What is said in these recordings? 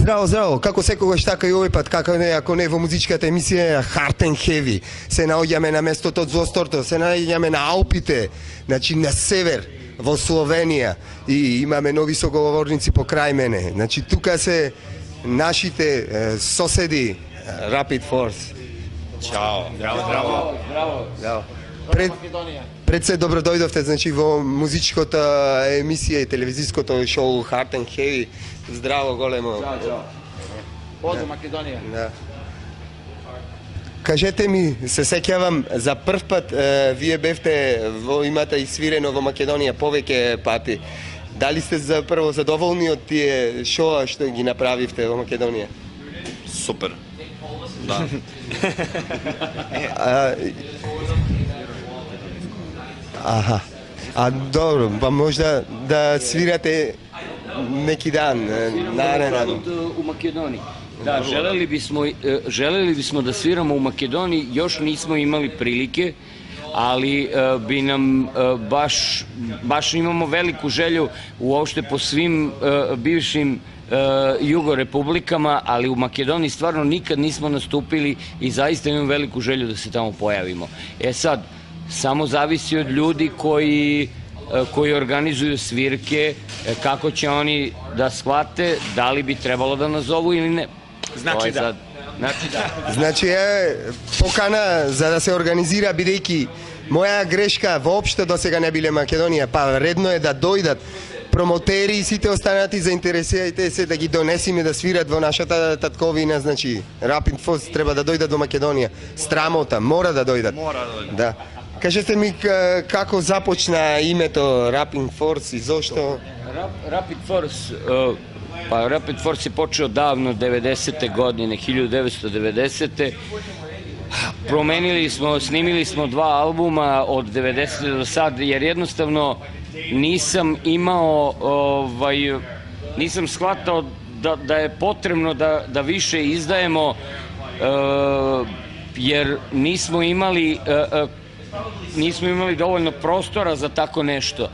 Здраво, здраво, како секогаш така и овој пат, како не, ако не во музичката емисија Hard and Heavy, се наоѓаме на местото од Злосторто, се наоѓаме на Алпите, значи на север, во Словенија, и имаме нови соговорници покрај мене. Значи тука се нашите соседи Rapid Force. Чао. Здраво. Здраво. Пред се добро дојдовте, значи во музичката емисија и телевизиското шоу Hard and Heavy. Здраво големо. Чао. Поздрав Македонија. Да. Кажете ми, се сеќавам, за прв пат вие бевте имате и свирено во Македонија повеќе пати. Дали сте прво задоволни од тие шоа што ги направивте во Македонија? Супер. Да. Аха. Добро, па можда да свирате неки дан, нареден. U Makedoniji. Da, želeli bismo da sviramo u Makedoniji, još nismo imali prilike, ali bi nam baš imamo veliku želju uopšte po svim bivšim jugorepublikama, ali u Makedoniji stvarno nikad nismo nastupili i zaista imamo veliku želju da se tamo pojavimo. E sad, samo zavisi od ljudi koji organizuju svirke, kako će oni da shvate, da li bi trebalo da nazovu ili ne. Значи да. Значи покана за да се организира, бидејќи моја грешка воопшто до сега не биле Македонија, па редно е да дојдат промотери и сите останати заинтересирани се да ги донесиме да свират во нашата татковина, значи Rapid Force треба да дојдат во Македонија. Страмота, мора да дојдат. Да. Кажете ми како започна името Rapid Force и зошто? Rapid Force, pa Rapid Force je počeo davno 90. godine, 1990. Promenili smo, snimili smo 2 albuma od 90. do sad, jer jednostavno nisam imao, nisam shvatao da je potrebno da više izdajemo, jer nismo imali dovoljno prostora za tako nešto.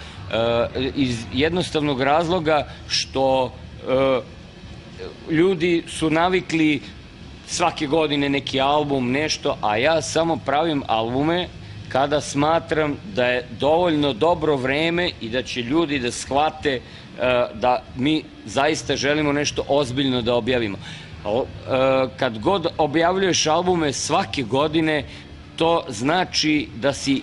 Iz jednostavnog razloga što ljudi su navikli svake godine neki album, nešto, a ja samo pravim albume kada smatram da je dovoljno dobro vreme i da će ljudi da shvate da mi zaista želimo nešto ozbiljno da objavimo. Kad god objavljuješ albume svake godine, to znači da si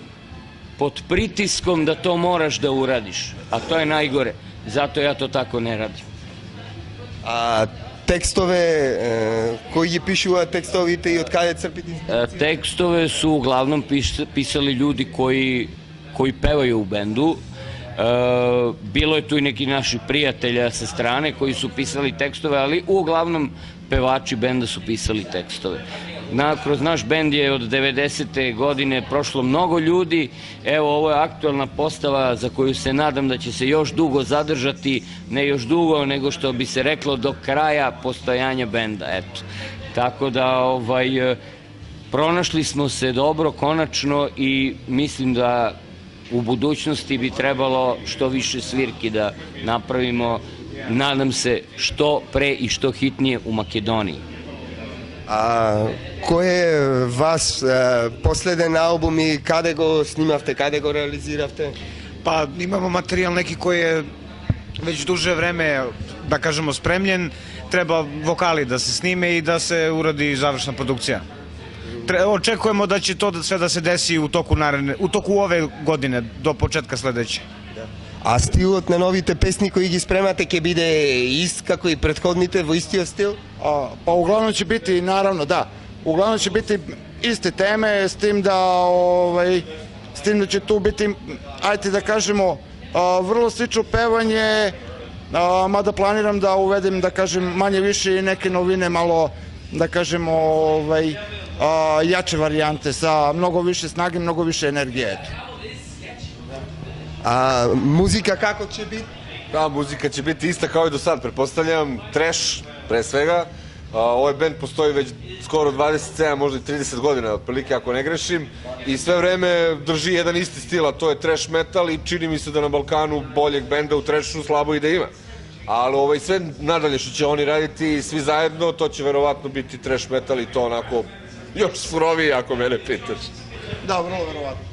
pod pritiskom da to moraš da uradiš, a to je najgore. Zato ja to tako ne radim. A tekstove, кои ги пишуваат текстовите и од каде црпите инспирација? Tekstove su uglavnom pisali ljudi koji pevaju u bendu. Bilo je tu i neki naši prijatelja sa strane koji su pisali tekstove, ali uglavnom pevači benda su pisali tekstove. Kroz naš bend je od 90. godine prošlo mnogo ljudi. Evo, ovo je aktualna postava za koju se nadam da će se još dugo zadržati, ne još dugo, nego što bi se reklo do kraja postojanja benda. Eto. Tako da, pronašli smo se dobro, konačno, i mislim da u budućnosti bi trebalo što više svirki da napravimo, nadam se što pre i što hitnije u Makedoniji. A кој е ваш последен албум и каде го снимавте, каде го реализиравте? Па имамо материјал неки кој е веќе дуже време, да кажемо, спремљен. Треба вокали да се сниме и да се уради завршна продукција. Очекуваме да ќе тоа све да се деси у току ове године, до почетка следеće. А стилот на новите песни кои ги спремате ќе биде ист како и претходните, во истиот стил? Pa uglavnom će biti, naravno, da, uglavnom će biti iste teme, s tim da će tu biti, ajde da kažemo, vrlo slično pevanje, mada planiram da uvedem, da kažem, manje više i neke novine, malo, da kažemo, jače varijante, sa mnogo više snage, mnogo više energije, eto. A muzika kako će biti? Da, muzika će biti ista kao i do sad, pretpostavljam, trash, pre svega. Ovaj band postoji već skoro 27, možda i 30 godina, otprilike, ako ne grešim, i sve vreme drži jedan isti stil, a to je trash metal, i čini mi se da na Balkanu boljeg benda u trashu slabo i da ima. ali sve nadalje što će oni raditi svi zajedno, to će verovatno biti trash metal i to onako još surovije ako mene pitaš. Da, vrlo verovatno.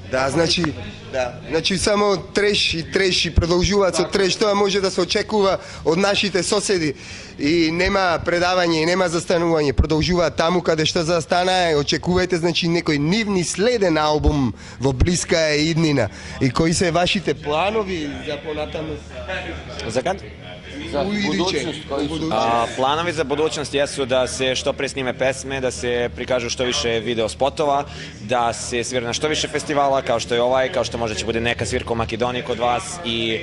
Znači samo trash i продовжуваат со trash, тоа може да се очекува од нашите соседи. И нема предавање, и нема застанување, продолжуваат таму каде што застанаа, очекувајте значи некој нивни следен албум во блиска иднина. И кои се вашите планови за понатаму? Za kad? Za budućnost koji su... Planovi za budućnost jesu da se što pre snime pesme, da se prikažu što više video spotova, da se svira na što više festivala, kao što je ovaj, kao što možda će bude neka svirka u Makedoniji kod vas i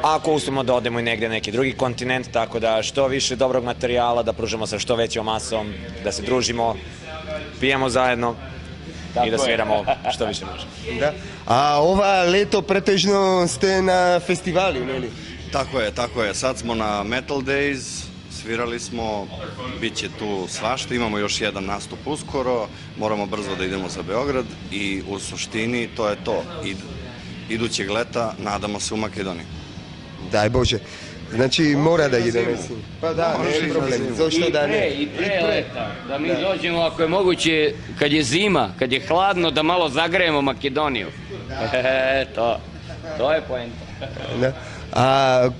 ako uspemo da odemo i negde na neki drugi kontinent, tako da što više dobrog materijala, da pružamo sa što većom masom, da se družimo, pijemo zajedno i da sviramo što više možemo. Да. А ова лето претежно сте на фестивали, нели? Tako je. Sad smo na Metal Days, svirali smo, bit će tu svašta, imamo još jedan nastup uskoro, moramo brzo da idemo za Beograd i u suštini to je to. Idućeg leta nadamo se u Makedoniji. Дај Боже. Значи мора да ги донесем. Па да, не е проблем. Зошто да не? I pre leta, da mi dođemo ako je moguće, kad je zima, kad je hladno, da malo zagrejemo Makedoniju. To je poenta. Да. А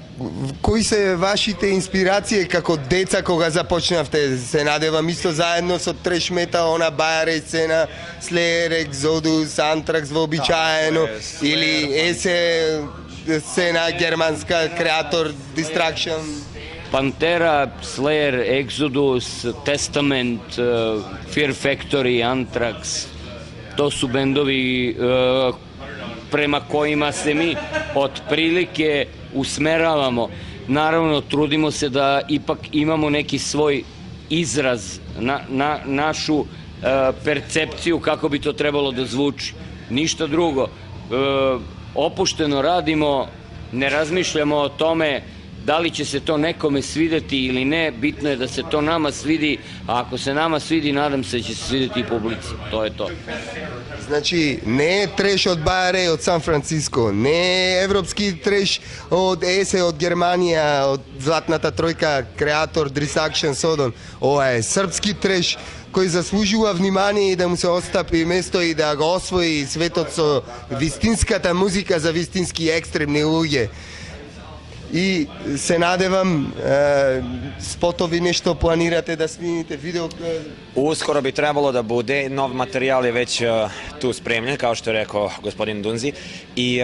кои се вашите инспирации како деца кога започнавте? Се надевам исто заедно со треш метал, она Бајаре сцена, Slayer, Exodus, Anthrax вообичаено или есе сцена германска, Kreator, Distraction? Pantera, Slayer, Exodus, Testament, Fear Factory, Anthrax, to su bendovi prema kojima se mi otprilike usmeravamo. Naravno, trudimo se da ipak imamo neki svoj izraz, našu percepciju kako bi to trebalo da zvuči. Ništa drugo. Opušteno radimo, ne razmišljamo o tome da li će se to nekome svideti ili ne, bitno je da se to nama svidi, a ako se nama svidi, nadam se da će se svideti i publici. To je to. Значи, не е треш од Бајаре, од Сан Франциско, не е европски треш од ЕСЕ, од Германија, од Златната тројка, Kreator, Distraction, Sodom. Ова е српски треш кој заслужува внимание и да му се остапи место и да го освои светот со вистинската музика за вистински екстремни луѓе. И се надевам, спотови нешто планирате да снимите, видео... Uskoro bi trebalo da bude, nov materijal je već tu spremljen, kao što je rekao gospodin Dunzi, i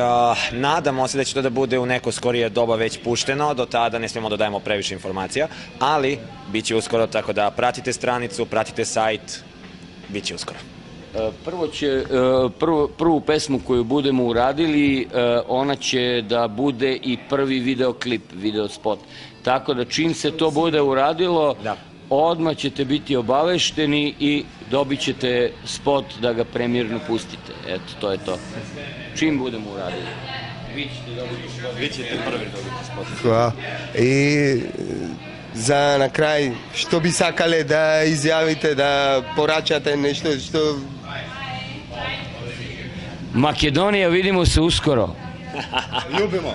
nadamo se da će to da bude u neko skorije doba već pušteno, do tada ne smijemo da dajemo previše informacija, ali bit će uskoro, tako da pratite stranicu, pratite sajt, bit će uskoro. Prvu pesmu koju budemo uradili, ona će da bude i prvi videoklip, videospot. Tako da čim se to bude uradilo, odmah ćete biti obavešteni i dobit ćete spot da ga premijerno pustite. Eto, to je to. Čim budemo uradili. Vi ćete prvi dobiti spot. Hvala. I za na kraj, što bi sakale da izjavite, da porачате nešto što... Makedonija, vidimo se uskoro. Ljubimo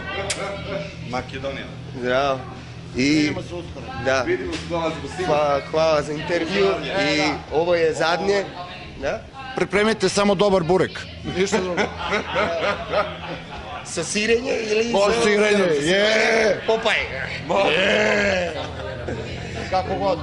Makedonija. Zdravo. I da, hvala za intervju i ovo je zadnje. Da? Pripremite samo dobar burek. Ništa drugo. Sa sirenje ili... Može sirenje, Popaj. Kako god.